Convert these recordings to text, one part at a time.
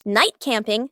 Night camping.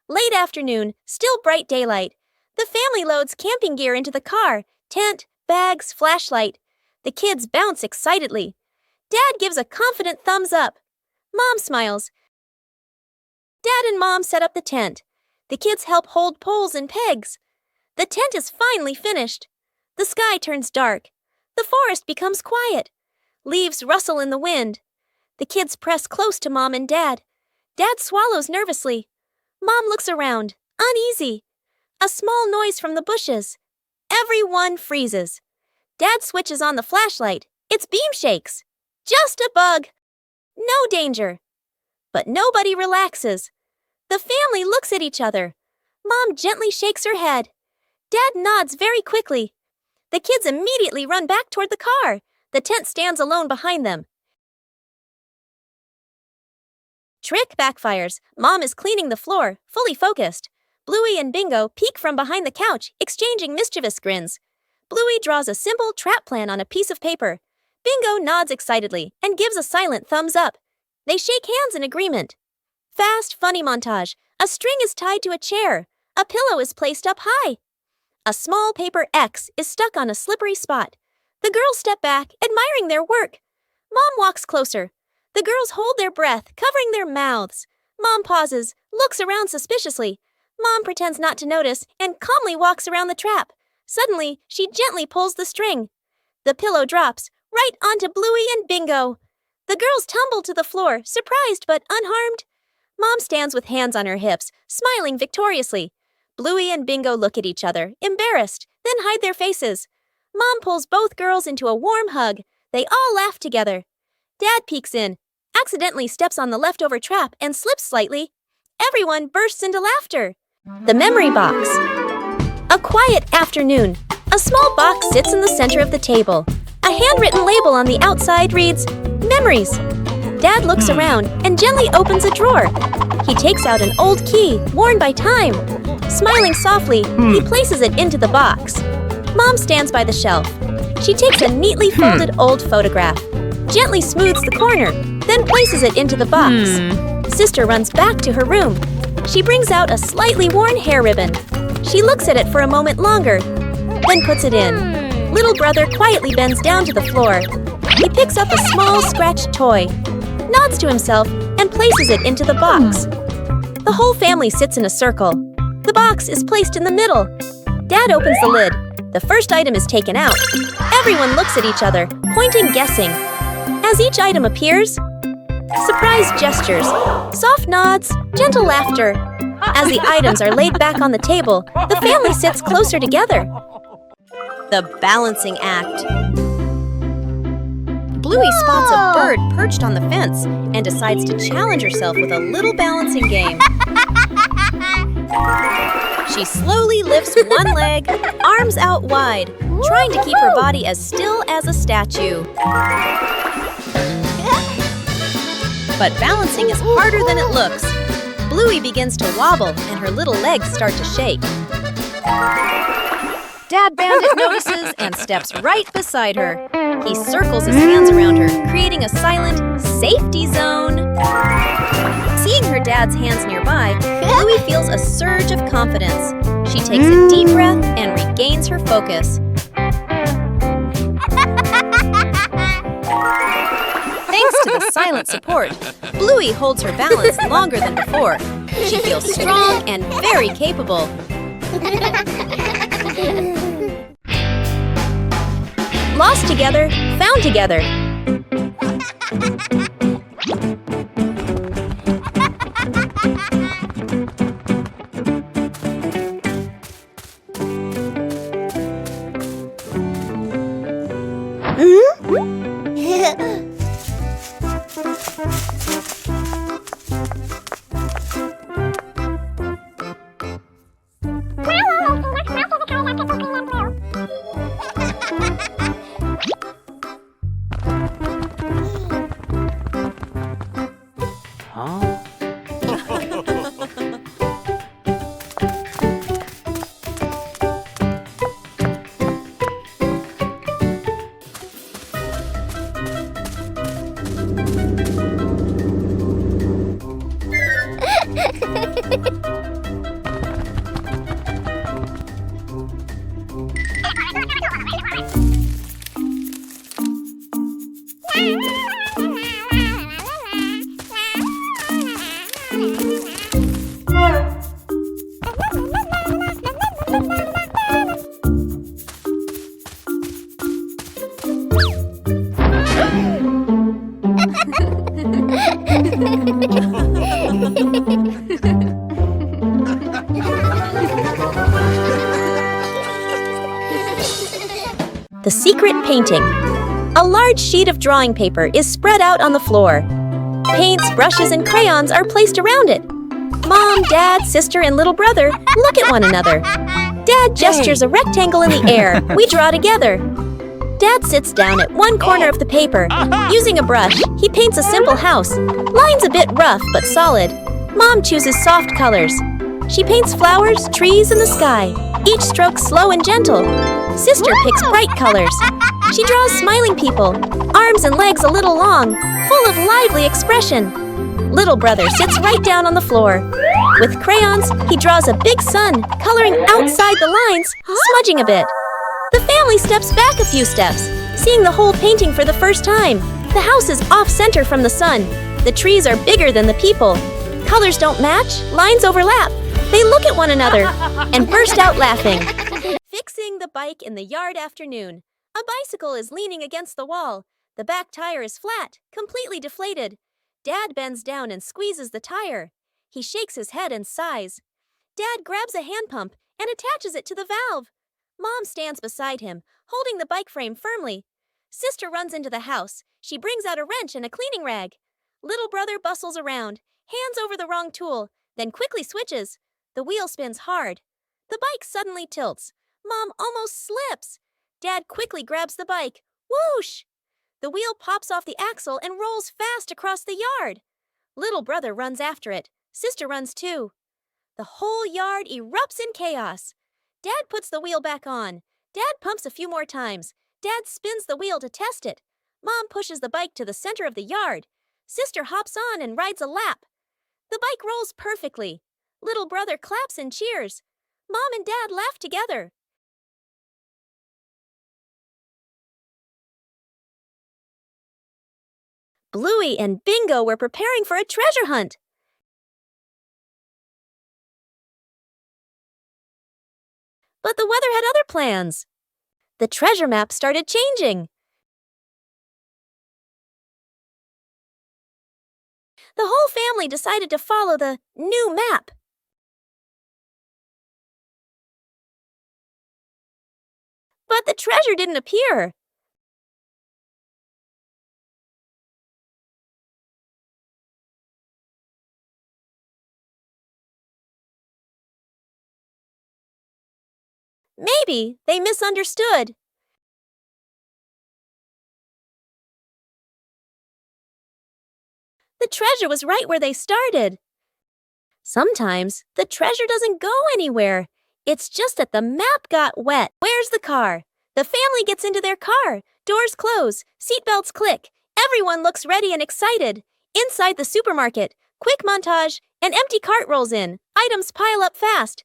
Late afternoon, still bright daylight. The family loads camping gear into the car, tent, bags, flashlight. The kids bounce excitedly. Dad gives a confident thumbs up. Mom smiles. Dad and Mom set up the tent. The kids help hold poles and pegs. The tent is finally finished. The sky turns dark. The forest becomes quiet. Leaves rustle in the wind. The kids press close to Mom and Dad. Dad swallows nervously. Mom looks around, uneasy. A small noise from the bushes. Everyone freezes. Dad switches on the flashlight. Its beam shakes. Just a bug. No danger. But nobody relaxes. The family looks at each other. Mom gently shakes her head. Dad nods very quickly. The kids immediately run back toward the car. The tent stands alone behind them. Trick backfires. Mom is cleaning the floor, fully focused. Bluey and Bingo peek from behind the couch, exchanging mischievous grins. Bluey draws a simple trap plan on a piece of paper. Bingo nods excitedly and gives a silent thumbs up. They shake hands in agreement. Fast, funny montage. A string is tied to a chair. A pillow is placed up high. A small paper X is stuck on a slippery spot. The girls step back, admiring their work. Mom walks closer. The girls hold their breath, covering their mouths. Mom pauses, looks around suspiciously. Mom pretends not to notice and calmly walks around the trap. Suddenly, she gently pulls the string. The pillow drops right onto Bluey and Bingo. The girls tumble to the floor, surprised but unharmed. Mom stands with hands on her hips, smiling victoriously. Bluey and Bingo look at each other, embarrassed, then hide their faces. Mom pulls both girls into a warm hug. They all laugh together. Dad peeks in, accidentally steps on the leftover trap and slips slightly. Everyone bursts into laughter. The memory box. A quiet afternoon. A small box sits in the center of the table. A handwritten label on the outside reads, Memories. Dad looks around and gently opens a drawer. He takes out an old key, worn by time. Smiling softly, he places it into the box. Mom stands by the shelf. She takes a neatly folded old photograph, gently smooths the corner, then places it into the box. Sister runs back to her room. She brings out a slightly worn hair ribbon. She looks at it for a moment longer, then puts it in. Little brother quietly bends down to the floor. He picks up a small scratched toy, nods to himself, and places it into the box. The whole family sits in a circle. The box is placed in the middle. Dad opens the lid. The first item is taken out. Everyone looks at each other, pointing, guessing. As each item appears, surprise gestures, soft nods, gentle laughter. As the items are laid back on the table, the family sits closer together. The balancing act. Bluey spots a bird perched on the fence and decides to challenge herself with a little balancing game. She slowly lifts one leg, arms out wide, trying to keep her body as still as a statue. But balancing is harder than it looks. Bluey begins to wobble and her little legs start to shake. Dad Bandit notices and steps right beside her. He circles his hands around her, creating a silent safety zone. Seeing her dad's hands nearby, Bluey feels a surge of confidence. She takes a deep breath and regains her focus. Thanks to the silent support, Bluey holds her balance longer than before. She feels strong and very capable. Lost together, found together. The secret painting. A large sheet of drawing paper is spread out on the floor. Paints, brushes, and crayons are placed around it. Mom, Dad, sister, and little brother look at one another. Dad gestures a rectangle in the air. We draw together. Dad sits down at one corner of the paper. Using a brush, he paints a simple house. Lines a bit rough but solid. Mom chooses soft colors. She paints flowers, trees, and the sky. Each stroke slow and gentle. Sister picks bright colors. She draws smiling people, arms and legs a little long, full of lively expression. Little brother sits right down on the floor. With crayons, he draws a big sun, coloring outside the lines, smudging a bit. The family steps back a few steps, seeing the whole painting for the first time. The house is off-center from the sun. The trees are bigger than the people. Colors don't match, lines overlap. They look at one another and burst out laughing. Fixing the bike in the yard afternoon. A bicycle is leaning against the wall. The back tire is flat, completely deflated. Dad bends down and squeezes the tire. He shakes his head and sighs. Dad grabs a hand pump and attaches it to the valve. Mom stands beside him, holding the bike frame firmly. Sister runs into the house. She brings out a wrench and a cleaning rag. Little brother bustles around, hands over the wrong tool, then quickly switches. The wheel spins hard. The bike suddenly tilts. Mom almost slips. Dad quickly grabs the bike. Whoosh! The wheel pops off the axle and rolls fast across the yard. Little brother runs after it. Sister runs too. The whole yard erupts in chaos. Dad puts the wheel back on. Dad pumps a few more times. Dad spins the wheel to test it. Mom pushes the bike to the center of the yard. Sister hops on and rides a lap. The bike rolls perfectly. Little brother claps and cheers. Mom and Dad laugh together. Bluey and Bingo were preparing for a treasure hunt. But the weather had other plans. The treasure map started changing. The whole family decided to follow the new map. But the treasure didn't appear. Maybe they misunderstood. The treasure was right where they started. Sometimes the treasure doesn't go anywhere. It's just that the map got wet. Where's the car? The family gets into their car. Doors close. Seatbelts click. Everyone looks ready and excited. Inside the supermarket, quick montage, an empty cart rolls in. Items pile up fast.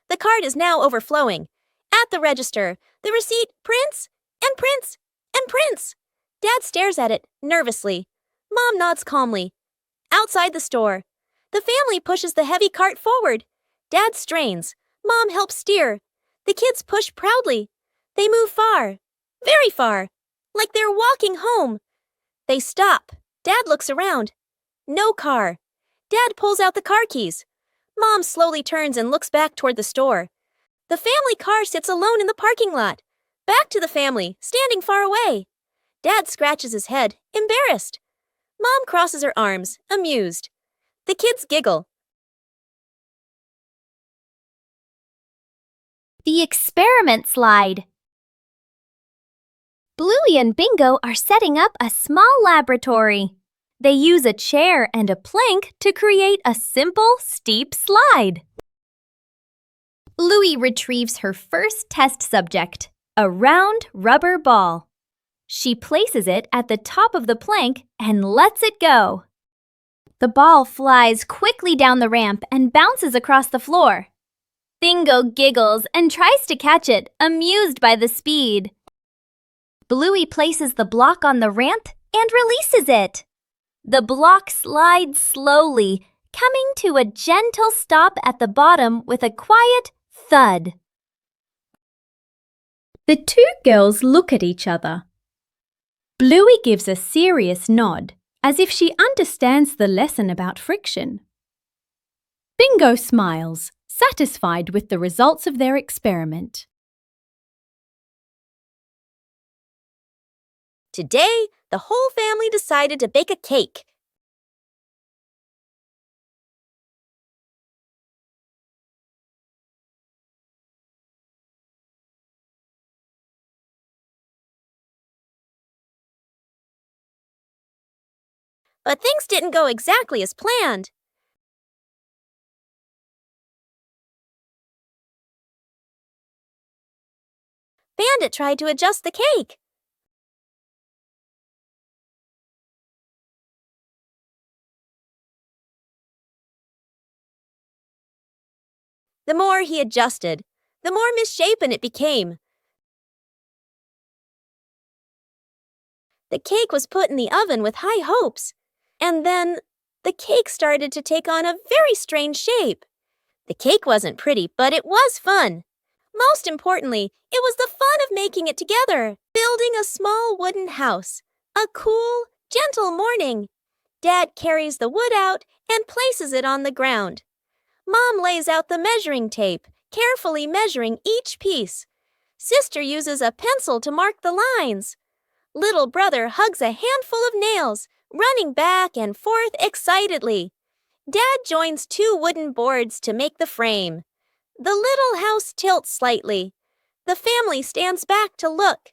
The cart is now overflowing. At the register, the receipt prints and prints and prints. Dad stares at it nervously. Mom nods calmly. Outside the store, the family pushes the heavy cart forward. Dad strains. Mom helps steer. The kids push proudly. They move far, very far, like they're walking home. They stop. Dad looks around. No car. Dad pulls out the car keys. Mom slowly turns and looks back toward the store. The family car sits alone in the parking lot. Back to the family, standing far away. Dad scratches his head, embarrassed. Mom crosses her arms, amused. The kids giggle. The experiment slide. Bluey and Bingo are setting up a small laboratory. They use a chair and a plank to create a simple, steep slide. Bluey retrieves her first test subject, a round rubber ball. She places it at the top of the plank and lets it go. The ball flies quickly down the ramp and bounces across the floor. Bingo giggles and tries to catch it, amused by the speed. Bluey places the block on the ramp and releases it. The block slides slowly, coming to a gentle stop at the bottom with a quiet thud. The two girls look at each other. Bluey gives a serious nod, as if she understands the lesson about friction. Bingo smiles, satisfied with the results of their experiment. Today, the whole family decided to bake a cake. But things didn't go exactly as planned. Bandit tried to adjust the cake. The more he adjusted, the more misshapen it became. The cake was put in the oven with high hopes, and then the cake started to take on a very strange shape. The cake wasn't pretty, but it was fun. Most importantly, it was the fun of making it together, building a small wooden house. A cool, gentle morning. Dad carries the wood out and places it on the ground. Mom lays out the measuring tape, carefully measuring each piece. Sister uses a pencil to mark the lines. Little brother hugs a handful of nails, running back and forth excitedly. Dad joins two wooden boards to make the frame. The little house tilts slightly. The family stands back to look.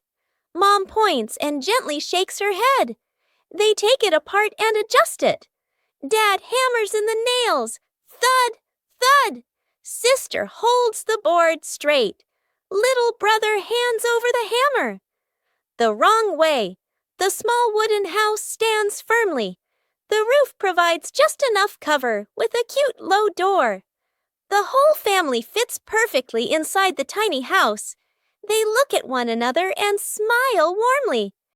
Mom points and gently shakes her head. They take it apart and adjust it. Dad hammers in the nails. Thud, thud. Sister holds the board straight. Little brother hands over the hammer. The wrong way. The small wooden house stands firmly. The roof provides just enough cover with a cute low door. The whole family fits perfectly inside the tiny house. They look at one another and smile warmly.